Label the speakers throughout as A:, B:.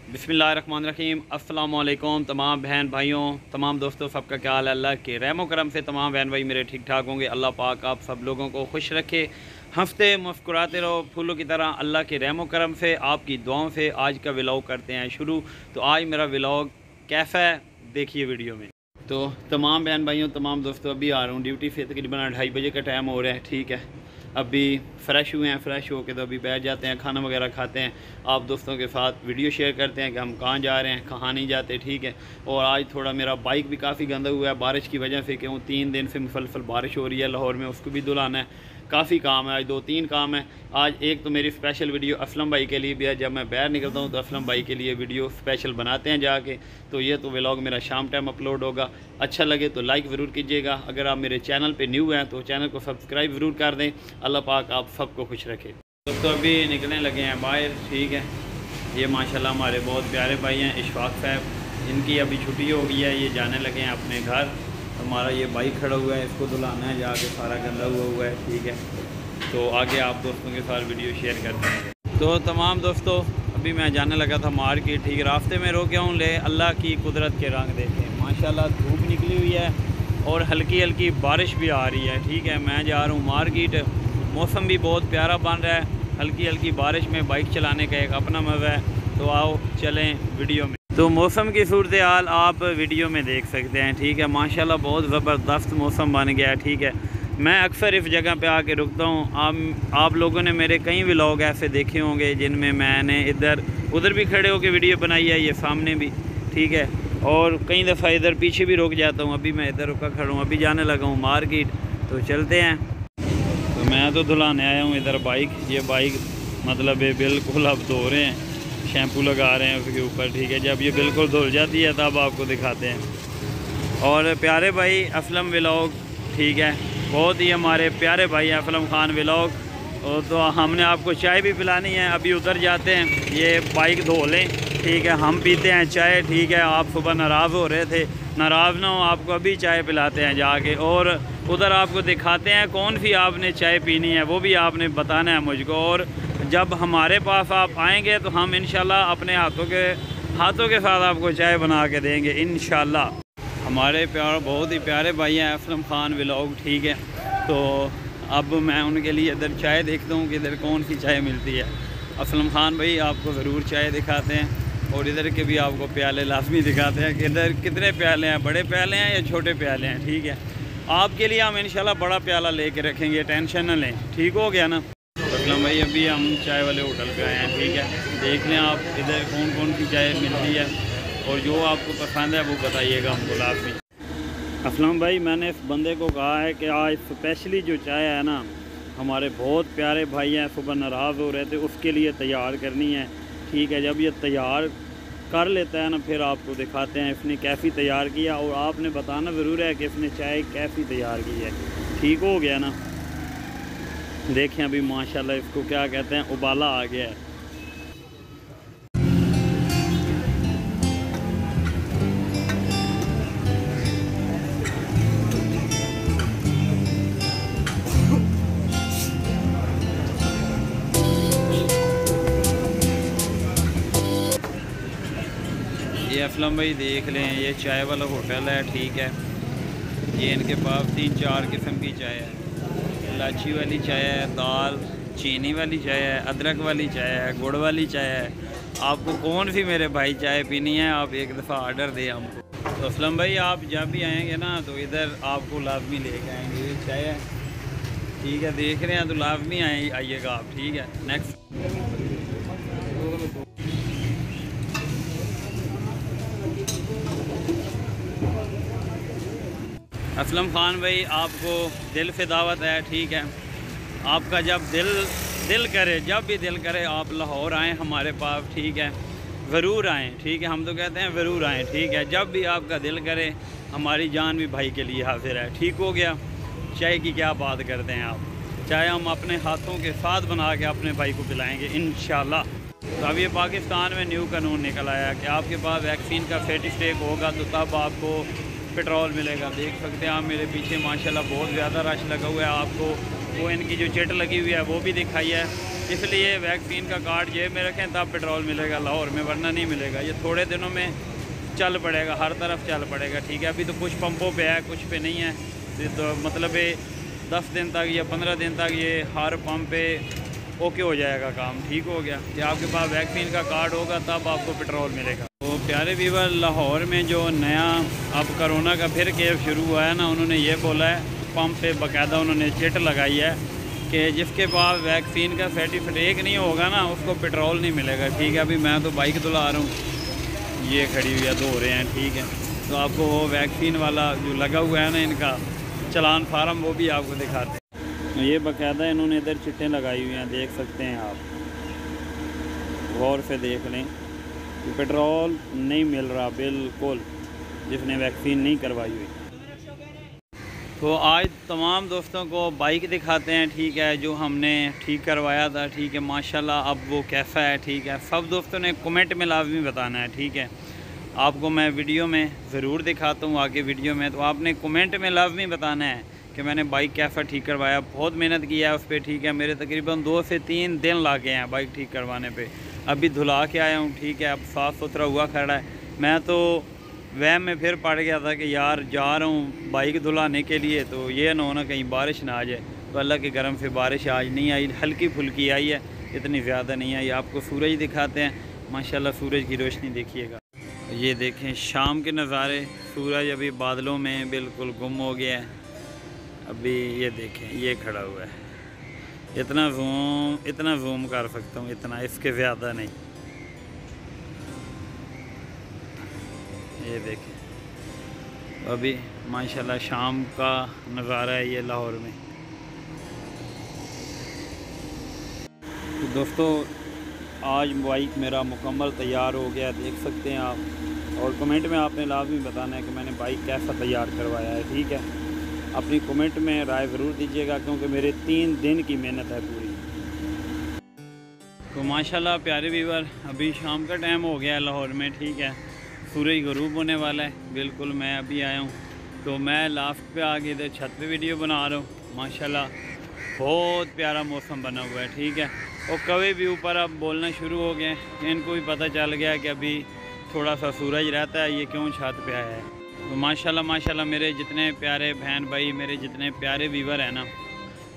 A: बिस्मिल्लाहिर्रहमानिर्रहीम। अस्सलामुअलैकुम तमाम बहन भाइयों, तमाम दोस्तों, सबका क्या हाल है। अल्लाह के रहम करम से तमाम बहन भाई मेरे ठीक ठाक होंगे। अल्लाह पाक आप सब लोगों को खुश रखे, हंसते मुस्कुराते रहो फूलों की तरह। अल्लाह के रहम करम से, आपकी दुआओं से आज का व्लॉग करते हैं शुरू। तो आज मेरा व्लॉग कैसा है देखिए वीडियो में। तो तमाम बहन भाइयों, तमाम दोस्तों, अभी आ रहा हूँ ड्यूटी से। तकरीबन 2:30 बजे का टाइम हो रहा है, ठीक है। अभी फ़्रेश हुए हैं, फ़्रेश होके तो अभी बैठ जाते हैं, खाना वगैरह खाते हैं, आप दोस्तों के साथ वीडियो शेयर करते हैं कि हम कहाँ जा रहे हैं, कहाँ नहीं जाते, ठीक है। और आज थोड़ा मेरा बाइक भी काफ़ी गंदा हुआ है बारिश की वजह से, क्यों 3 दिन से मुसलसल बारिश हो रही है लाहौर में, उसको भी धुलाना है। काफ़ी काम है आज, 2-3 काम है आज। एक तो मेरी स्पेशल वीडियो असलम भाई के लिए भी है, जब मैं बाहर निकलता हूँ तो असलम भाई के लिए वीडियो स्पेशल बनाते हैं जाके। तो ये तो व्लॉग मेरा शाम टाइम अपलोड होगा। अच्छा लगे तो लाइक ज़रूर कीजिएगा। अगर आप मेरे चैनल पे न्यू हैं तो चैनल को सब्सक्राइब ज़रूर कर दें। अल्लाह पाक आप सबको खुश रखे। दोस्तों अभी निकलने लगे हैं बाहर, ठीक है। ये माशाल्लाह हमारे बहुत प्यारे भाई हैं इशफाक साहब, इनकी अभी छुट्टी हो गई है, ये जाने लगे हैं अपने घर। हमारा ये बाइक खड़ा हुआ है, इसको धुलाना है जाके, सारा गंदा हुआ है, ठीक है। तो आगे आप दोस्तों के साथ वीडियो शेयर करते हैं। तो तमाम दोस्तों अभी मैं जाने लगा था मार्केट, ठीक, रास्ते में रोके हूँ। ले अल्लाह की कुदरत के रंग देखें, माशाल्लाह धूप निकली हुई है और हल्की हल्की बारिश भी आ रही है, ठीक है। मैं जा रहा हूँ मार्केट, मौसम भी बहुत प्यारा बन रहा है, हल्की हल्की बारिश में बाइक चलाने का एक अपना मज़ा है। तो आओ चलें वीडियो में। तो मौसम की सूरत हाल आप वीडियो में देख सकते हैं, ठीक है। माशाल्लाह बहुत ज़बरदस्त मौसम बन गया है, ठीक है। मैं अक्सर इस जगह पे आके रुकता हूँ। आप लोगों ने मेरे कई व्लॉग ऐसे देखे होंगे जिनमें मैंने इधर उधर भी खड़े होकर वीडियो बनाई है, ये सामने भी, ठीक है। और कई दफ़ा इधर पीछे भी रुक जाता हूँ। अभी मैं इधर रुका खड़ा हूँ, अभी जाने लगा हूँ मार्केट, तो चलते हैं। तो मैं तो धुलाने आया हूँ इधर बाइक। ये बाइक मतलब ये बिल्कुल अब धो रहे हैं, शैम्पू लगा रहे हैं उसके ऊपर, ठीक है। जब ये बिल्कुल धुल जाती है तब आपको दिखाते हैं। और प्यारे भाई असलम व्लॉग, ठीक है, बहुत ही हमारे प्यारे भाई असलम खान व्लॉग। और तो हमने आपको चाय भी पिलानी है, अभी उधर जाते हैं, ये बाइक धो लें, ठीक है। हम पीते हैं चाय, ठीक है। आप सुबह नाराज़ हो रहे थे, नाराज़ ना हो, आपको अभी चाय पिलाते हैं जाके। और उधर आपको दिखाते हैं कौन सी आपने चाय पीनी है, वो भी आपने बताना है मुझको। और जब हमारे पास आप आएंगे तो हम इंशाल्लाह अपने हाथों के साथ आपको चाय बना के देंगे इंशाल्लाह। हमारे बहुत ही प्यारे भाई हैं असलम खान व्लॉग, ठीक है। तो अब मैं उनके लिए इधर चाय देखता हूँ कि इधर कौन सी चाय मिलती है। असलम खान भाई आपको ज़रूर चाय दिखाते हैं और इधर के भी आपको प्याले लाजमी दिखाते हैं कि इधर कितने प्याले हैं, बड़े प्याले हैं या छोटे प्याले हैं, ठीक है। आपके लिए हम इंशाल्लाह बड़ा प्याला लेके रखेंगे, टेंशन न लें, ठीक हो गया ना। असलम भाई अभी हम चाय वाले होटल पे आए हैं, ठीक है। देख लें आप इधर कौन कौन सी चाय मिलती है और जो आपको पसंद है वो बताइएगा हमको लाजमी। असलम भाई मैंने इस बंदे को कहा है कि आज स्पेशली जो चाय है ना, हमारे बहुत प्यारे भाई हैं सुबह नाराज़ हो रहे थे, उसके लिए तैयार करनी है, ठीक है। जब ये तैयार कर लेता है ना फिर आपको दिखाते हैं इसने कैसी तैयार किया। और आपने बताना ज़रूर है कि इसने चाय कैसी तैयार की है, ठीक हो गया ना। देखें अभी माशाल्लाह इसको क्या कहते हैं, उबाला आ गया है। ये असलम भाई देख लें, ये चाय वाला होटल है, ठीक है। ये इनके पास 3-4 किस्म की चाय है, इलायची वाली चाय है, दाल चीनी वाली चाय है, अदरक वाली चाय है, गुड़ वाली चाय है। आपको कौन सी मेरे भाई चाय पीनी है आप एक दफ़ा ऑर्डर दें हमको। तो असलम भाई आप जब भी आएंगे ना तो इधर आपको लाजमी लेके आएंगे, ये चाय है, ठीक है। देख रहे हैं तो लाजमी आइएगा आप, ठीक है। नेक्स्ट असलम खान भाई आपको दिल से दावत है, ठीक है। आपका जब दिल करे, जब भी दिल करे आप लाहौर आएँ हमारे पास, ठीक है। ज़रूर आएँ, ठीक है। हम तो कहते हैं ज़रूर आएँ, ठीक है। जब भी आपका दिल करे, हमारी जान भी भाई के लिए हाजिर है, ठीक हो गया। चाय की क्या बात करते हैं आप, चाय हम अपने हाथों के साथ बना के अपने भाई को पिलाएँगे इंशाल्लाह। तो अब ये पाकिस्तान में न्यू कानून निकल आया कि आपके पास वैक्सीन का सर्टिफिकेट होगा तो तब आपको पेट्रोल मिलेगा। देख सकते हैं आप मेरे पीछे माशाल्लाह बहुत ज़्यादा रश लगा हुआ है। आपको वो इनकी जो चिट लगी हुई है वो भी दिखाई है, इसलिए वैक्सीन का कार्ड जेब में रखें तब पेट्रोल मिलेगा लाहौर में, वरना नहीं मिलेगा। ये थोड़े दिनों में चल पड़ेगा, हर तरफ चल पड़ेगा, ठीक है। अभी तो कुछ पंपों पे है, कुछ पे नहीं है। तो मतलब 10 दिन तक या 15 दिन तक ये हर पंप पे ओके हो जाएगा काम, ठीक हो गया कि आपके पास वैक्सीन का कार्ड होगा तब आपको पेट्रोल मिलेगा। तो प्यारे व्यूअर, लाहौर में जो नया अब कोरोना का फिर केस शुरू हुआ है ना, उन्होंने ये बोला है पंप पे बाकायदा उन्होंने चिट लगाई है कि जिसके पास वैक्सीन का सर्टिफिकेट नहीं होगा ना उसको पेट्रोल नहीं मिलेगा, ठीक है। अभी मैं तो बाइक धुला रहा हूँ, ये खड़ी हुई है, धो रहे हैं, ठीक है। तो आपको वो वैक्सीन वाला जो लगा हुआ है ना इनका चलान फार्म, वो भी आपको दिखाते हैं। ये बाकायदा इन्होंने इधर चिट्टें लगाई हुई हैं, देख सकते हैं आप, गौर से देख लें कि पेट्रोल नहीं मिल रहा बिल्कुल जिसने वैक्सीन नहीं करवाई हुई। तो आज तमाम दोस्तों को बाइक दिखाते हैं, ठीक है, जो हमने ठीक करवाया था, ठीक है। माशाल्लाह अब वो कैसा है, ठीक है। सब दोस्तों ने कमेंट में लाजमी बताना है, ठीक है। आपको मैं वीडियो में ज़रूर दिखाता हूँ आगे वीडियो में, तो आपने कमेंट में लाजमी बताना है कि मैंने बाइक कैसा ठीक करवाया। बहुत मेहनत किया है उस पर, ठीक है। मेरे तकरीबन 2 से 3 दिन लगे हैं बाइक ठीक करवाने पे। अभी धुला के आया हूँ, ठीक है। अब साफ़ सुथरा हुआ खड़ा है। मैं तो वहम में फिर पड़ गया था कि यार जा रहा हूँ बाइक धुलाने के लिए, तो ये ना होना कहीं बारिश ना आ जाए। तो अल्लाह के करम से बारिश आज नहीं आई, हल्की फुल्की आई है, इतनी ज़्यादा नहीं आई। आपको सूरज दिखाते हैं, माशाल्लाह सूरज की रोशनी देखिएगा। ये देखें शाम के नज़ारे, सूरज अभी बादलों में बिल्कुल गुम हो गया है। अभी ये देखें ये खड़ा हुआ है, इतना जूम कर सकता हूँ, इतना, इसके ज़्यादा नहीं। ये देखें अभी माशाल्लाह शाम का नज़ारा है ये लाहौर में। तो दोस्तों आज बाइक मेरा मुकम्मल तैयार हो गया, देख सकते हैं आप। और कमेंट में आपने लाजमी बताना है कि मैंने बाइक कैसा तैयार करवाया है, ठीक है। अपनी कमेंट में राय ज़रूर दीजिएगा क्योंकि मेरे 3 दिन की मेहनत है पूरी। तो माशाल्लाह प्यारे व्यूअर, अभी शाम का टाइम हो गया है लाहौर में, ठीक है। सूरज गरूब होने वाला है बिल्कुल। मैं अभी आया हूँ तो मैं लास्ट पे आके इधर छत पे वीडियो बना रहा हूँ। माशाल्लाह बहुत प्यारा मौसम बना हुआ है, ठीक है। और कौवे भी ऊपर अब बोलना शुरू हो गए, इनको भी पता चल गया कि अभी थोड़ा सा सूरज रहता है, ये क्यों छत पे आया है। तो माशाल्लाह मेरे जितने प्यारे बहन भाई, मेरे जितने प्यारे व्यूअर हैं ना,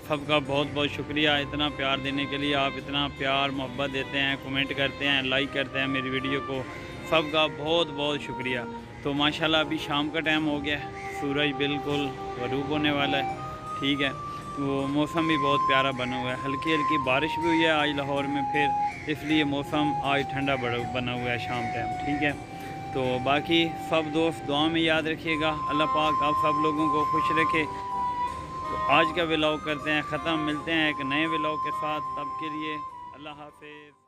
A: सबका बहुत बहुत शुक्रिया इतना प्यार देने के लिए। आप इतना प्यार मोहब्बत देते हैं, कमेंट करते हैं, लाइक करते हैं मेरी वीडियो को, सबका बहुत बहुत शुक्रिया। तो माशाल्लाह अभी शाम का टाइम हो गया, सूरज बिल्कुल गरूब होने वाला है, ठीक है। तो मौसम भी बहुत प्यारा बना हुआ है, हल्की हल्की बारिश भी हुई है आज लाहौर में फिर, इसलिए मौसम आज ठंडा बना हुआ है शाम टाइम, ठीक है। तो बाकी सब दोस्त दुआ में याद रखिएगा, अल्लाह पाक आप सब लोगों को खुश रखे। तो आज का व्लॉग करते हैं ख़त्म, मिलते हैं एक नए व्लॉग के साथ, तब के लिए अल्लाह हाफ़िज़।